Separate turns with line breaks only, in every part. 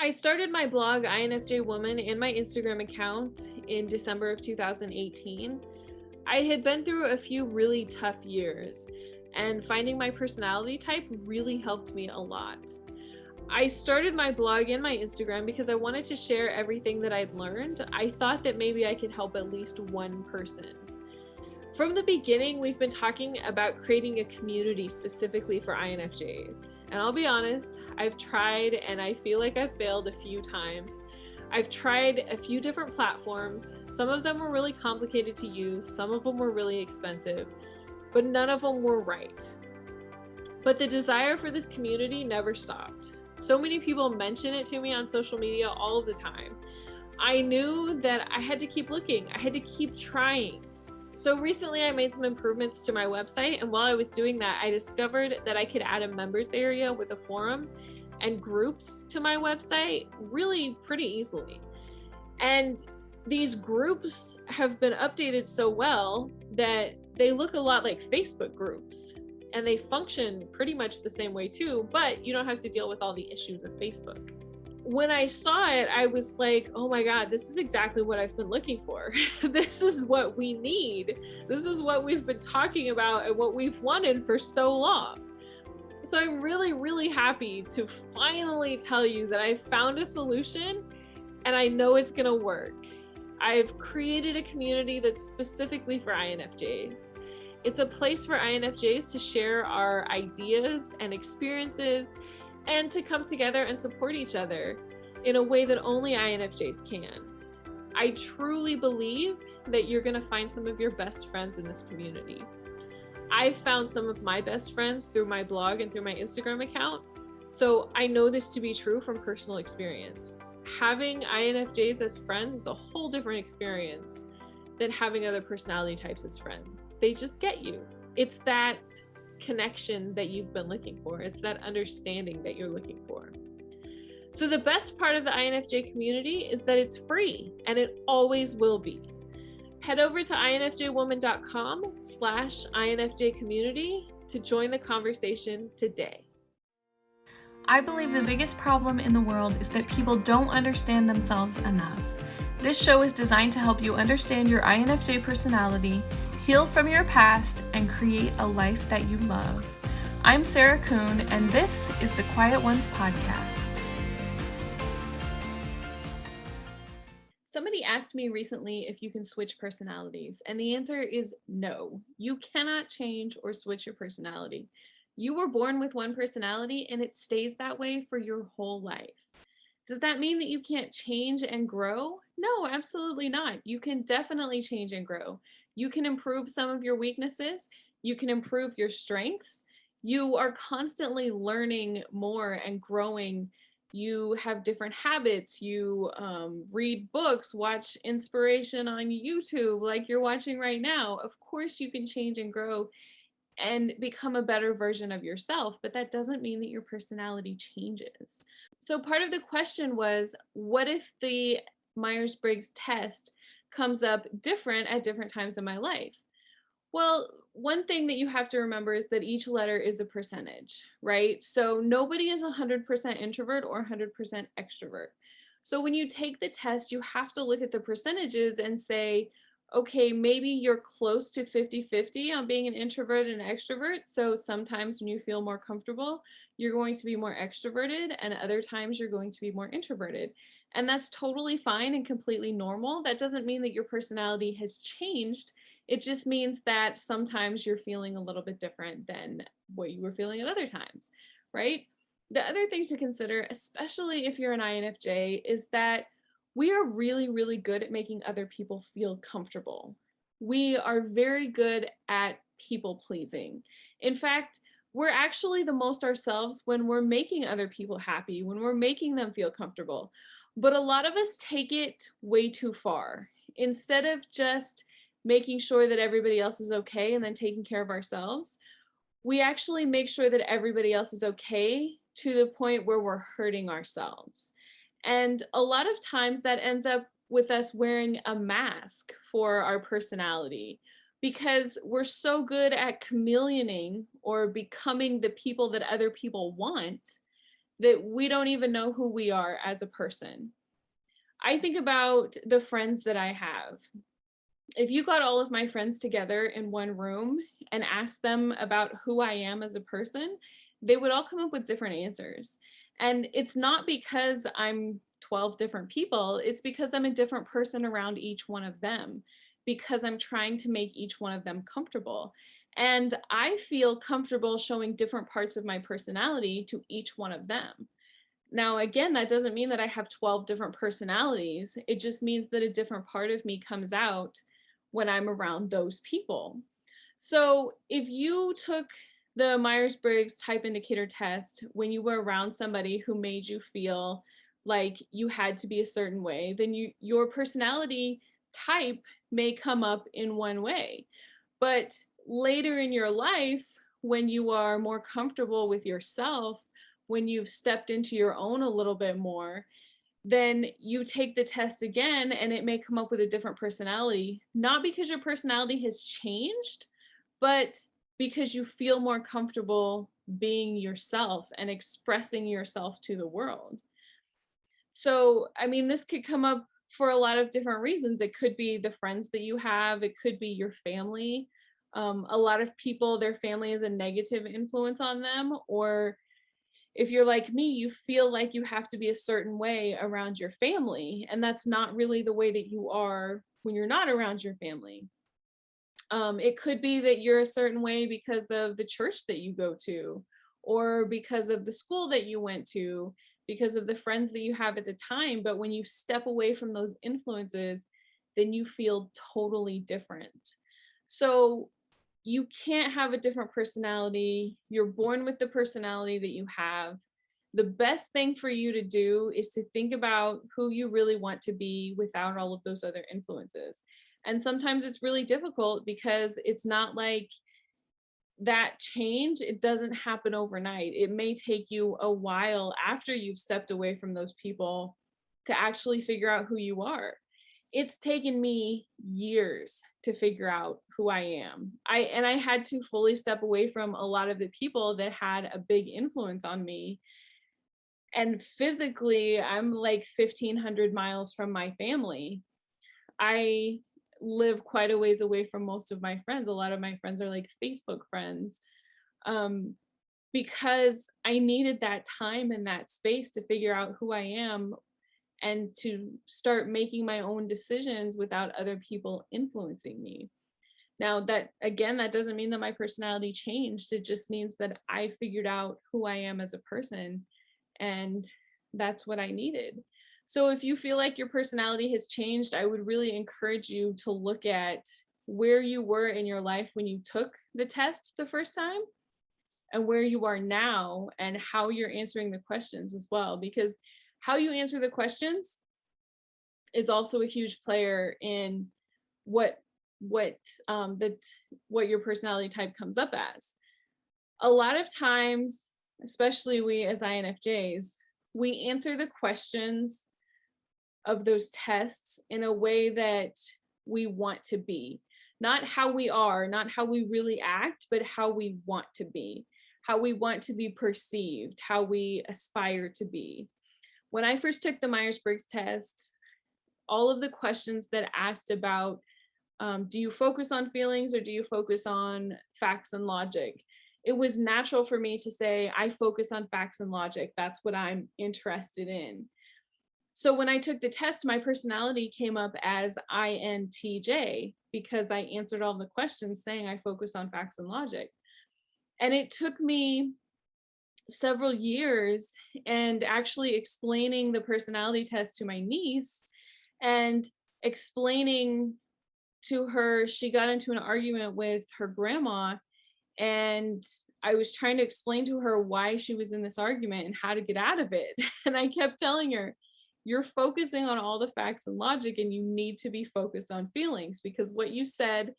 I started my blog, INFJ Woman, in my Instagram account in December of 2018. I had been through a few really tough years, and finding my personality type really helped me a lot. I started my blog and my Instagram because I wanted to share everything that I'd learned. I thought that maybe I could help at least one person. From the beginning, we've been talking about creating a community specifically for INFJs. And I'll be honest, I've tried and I feel like I've failed a few times. I've tried a few different platforms. Some of them were really complicated to use, some of them were really expensive, but none of them were right. But the desire for this community never stopped. So many people mention it to me on social media all of the time. I knew that I had to keep looking, I had to keep trying. So recently I made some improvements to my website, and while I was doing that, I discovered that I could add a members area with a forum and groups to my website really pretty easily. And these groups have been updated so well that they look a lot like Facebook groups, and they function pretty much the same way too, but you don't have to deal with all the issues of Facebook. When I saw it, I was like, oh my God, this is exactly what I've been looking for. This is what we need. This is what we've been talking about and what we've wanted for so long. So I'm really, really happy to finally tell you that I found a solution and I know it's gonna work. I've created a community that's specifically for INFJs. It's a place for INFJs to share our ideas and experiences and to come together and support each other in a way that only INFJs can. I truly believe that you're gonna find some of your best friends in this community. I've found some of my best friends through my blog and through my Instagram account, so I know this to be true from personal experience. Having INFJs as friends is a whole different experience than having other personality types as friends. They just get you. It's that connection that you've been looking for. It's that understanding that you're looking for. So the best part of the INFJ community is that it's free, and it always will be. Head over to infjwoman.com/INFJ community to join the conversation today.
I believe the biggest problem in the world is that people don't understand themselves enough. This show is designed to help you understand your INFJ personality, heal from your past, and create a life that you love. I'm Sarah Kuhn, and this is the Quiet Ones podcast.
Somebody asked me recently if you can switch personalities, and the answer is no. You cannot change or switch your personality. You were born with one personality, and it stays that way for your whole life. Does that mean that you can't change and grow? No, absolutely not. You can definitely change and grow. You can improve some of your weaknesses. You can improve your strengths. You are constantly learning more and growing. You have different habits. You read books, watch inspiration on YouTube like you're watching right now. Of course, you can change and grow and become a better version of yourself, but that doesn't mean that your personality changes. So part of the question was, what if the Myers-Briggs test comes up different at different times in my life? Well, one thing that you have to remember is that each letter is a percentage, right? So nobody is 100% introvert or 100% extrovert. So when you take the test, you have to look at the percentages and say, okay, maybe you're close to 50-50 on being an introvert and an extrovert. So sometimes when you feel more comfortable, you're going to be more extroverted, and other times you're going to be more introverted. And that's totally fine and completely normal. That doesn't mean that your personality has changed. It just means that sometimes you're feeling a little bit different than what you were feeling at other times, right? The other thing to consider, especially if you're an INFJ, is that we are really, really good at making other people feel comfortable. We are very good at people pleasing. In fact, we're actually the most ourselves when we're making other people happy, when we're making them feel comfortable. But a lot of us take it way too far. Instead of just making sure that everybody else is okay and then taking care of ourselves, we actually make sure that everybody else is okay to the point where we're hurting ourselves. And a lot of times that ends up with us wearing a mask for our personality, because we're so good at chameleoning or becoming the people that other people want that we don't even know who we are as a person. I think about the friends that I have. If you got all of my friends together in one room and asked them about who I am as a person, they would all come up with different answers. And it's not because I'm 12 different people, it's because I'm a different person around each one of them, because I'm trying to make each one of them comfortable. And I feel comfortable showing different parts of my personality to each one of them. Now, again, that doesn't mean that I have 12 different personalities. It just means that a different part of me comes out when I'm around those people. So if you took the Myers-Briggs type indicator test when you were around somebody who made you feel like you had to be a certain way, then your personality type may come up in one way. But later in your life, when you are more comfortable with yourself, when you've stepped into your own a little bit more, then you take the test again and it may come up with a different personality, not because your personality has changed, but because you feel more comfortable being yourself and expressing yourself to the world. So, I mean, this could come up for a lot of different reasons. It could be the friends that you have, it could be your family. A lot of people, their family is a negative influence on them, or if you're like me, you feel like you have to be a certain way around your family, and that's not really the way that you are when you're not around your family. It could be that you're a certain way because of the church that you go to, or because of the school that you went to, because of the friends that you have at the time. But when you step away from those influences, then you feel totally different. So you can't have a different personality. You're born with the personality that you have. The best thing for you to do is to think about who you really want to be without all of those other influences. And sometimes it's really difficult because it's not like that change, it doesn't happen overnight. It may take you a while after you've stepped away from those people to actually figure out who you are. It's taken me years to figure out who I am. I had to fully step away from a lot of the people that had a big influence on me. And physically, I'm like 1,500 miles from my family. I live quite a ways away from most of my friends. A lot of my friends are like Facebook friends, um, because I needed that time and that space to figure out who I am and to start making my own decisions without other people influencing me. Now, that again, that doesn't mean that my personality changed. It just means that I figured out who I am as a person, and that's what I needed. So if you feel like your personality has changed, I would really encourage you to look at where you were in your life when you took the test the first time and where you are now and how you're answering the questions as well, because how you answer the questions is also a huge player in what what the what your personality type comes up as. A lot of times, especially we as INFJs, we answer the questions of those tests in a way that we want to be. Not how we are, not how we really act, but how we want to be, how we want to be perceived, how we aspire to be. When I first took the Myers-Briggs test, all of the questions that asked about do you focus on feelings or do you focus on facts and logic? It was natural for me to say, I focus on facts and logic. That's what I'm interested in. So when I took the test, my personality came up as INTJ because I answered all the questions saying I focus on facts and logic. And it took me several years and actually explaining the personality test to my niece and explaining to her, she got into an argument with her grandma, and I was trying to explain to her why she was in this argument and how to get out of it. And I kept telling her, you're focusing on all the facts and logic, and you need to be focused on feelings, because what you said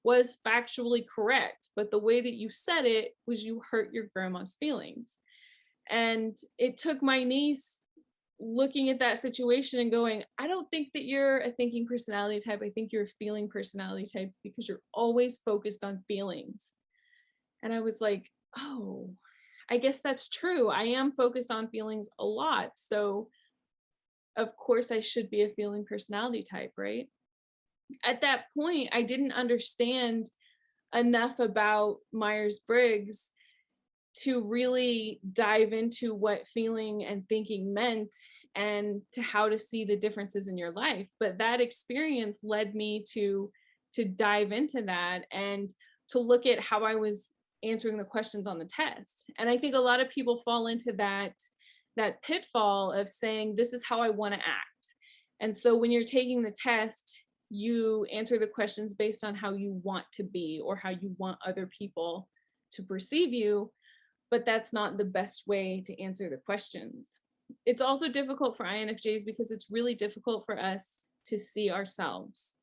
was factually correct, but the way that you said it was you hurt your grandma's feelings. And it took my niece looking at that situation and going, I don't think that you're a thinking personality type. I think you're a feeling personality type because you're always focused on feelings. And I was like, oh, I guess that's true. I am focused on feelings a lot. So, of course, I should be a feeling personality type, right? At that point, I didn't understand enough about Myers-Briggs to really dive into what feeling and thinking meant and to how to see the differences in your life. But that experience led me to dive into that and to look at how I was answering the questions on the test. And I think a lot of people fall into that pitfall of saying, this is how I want to act. And so when you're taking the test, you answer the questions based on how you want to be or how you want other people to perceive you, but that's not the best way to answer the questions. It's also difficult for INFJs because it's really difficult for us to see ourselves.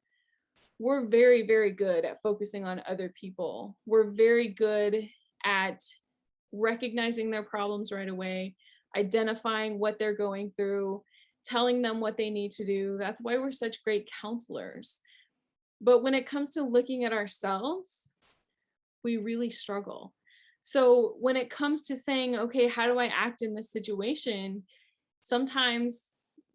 We're very, very good at focusing on other people. We're very good at recognizing their problems right away, identifying what they're going through, telling them what they need to do. That's why we're such great counselors. But when it comes to looking at ourselves, we really struggle. So when it comes to saying, okay, how do I act in this situation? Sometimes,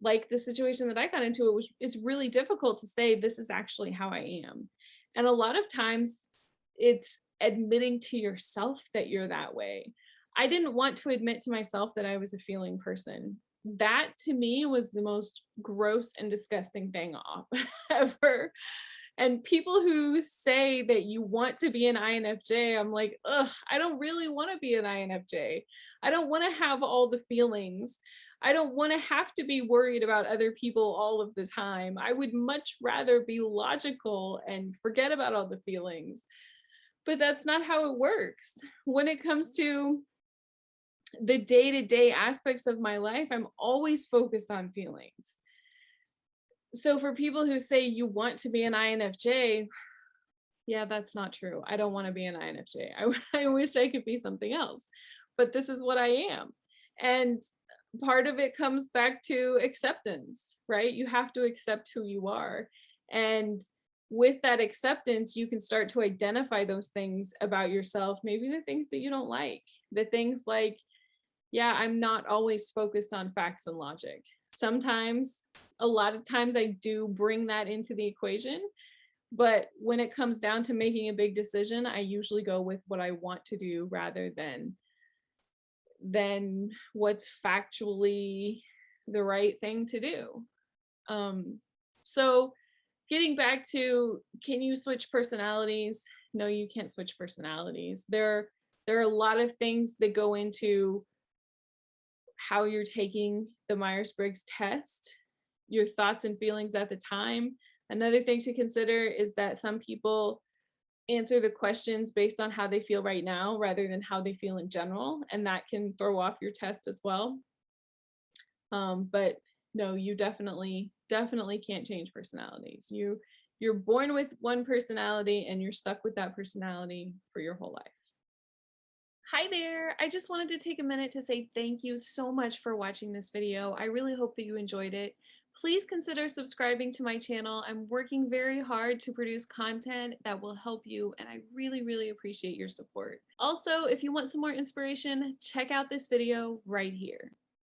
like the situation that I got into, it's really difficult to say this is actually how I am. And a lot of times it's admitting to yourself that you're that way. I didn't want to admit to myself that I was a feeling person. That to me was the most gross and disgusting thing off ever. And people who say that you want to be an INFJ, I'm like, ugh, I don't really want to be an INFJ. I don't want to have all the feelings. I don't want to have to be worried about other people all of the time. I would much rather be logical and forget about all the feelings. But that's not how it works. When it comes to the day-to-day aspects of my life, I'm always focused on feelings. So for people who say you want to be an INFJ, yeah, that's not true. I don't want to be an INFJ. I wish I could be something else, but this is what I am. And part of it comes back to acceptance, right? You have to accept who you are. And with that acceptance, you can start to identify those things about yourself, maybe the things that you don't like, the things like, yeah, I'm not always focused on facts and logic. Sometimes, a lot of times I do bring that into the equation, but when it comes down to making a big decision, I usually go with what I want to do rather than what's factually the right thing to do. So getting back to, can you switch personalities? No, you can't switch personalities. There are a lot of things that go into how you're taking the Myers-Briggs test, your thoughts and feelings at the time. Another thing to consider is that some people answer the questions based on how they feel right now rather than how they feel in general, and that can throw off your test as well. But no, you definitely can't change personalities. You're born with one personality and you're stuck with that personality for your whole life. Hi there! I just wanted to take a minute to say thank you so much for watching this video. I really hope that you enjoyed it. Please consider subscribing to my channel. I'm working very hard to produce content that will help you, and I really, really appreciate your support. Also, if you want some more inspiration, check out this video right here.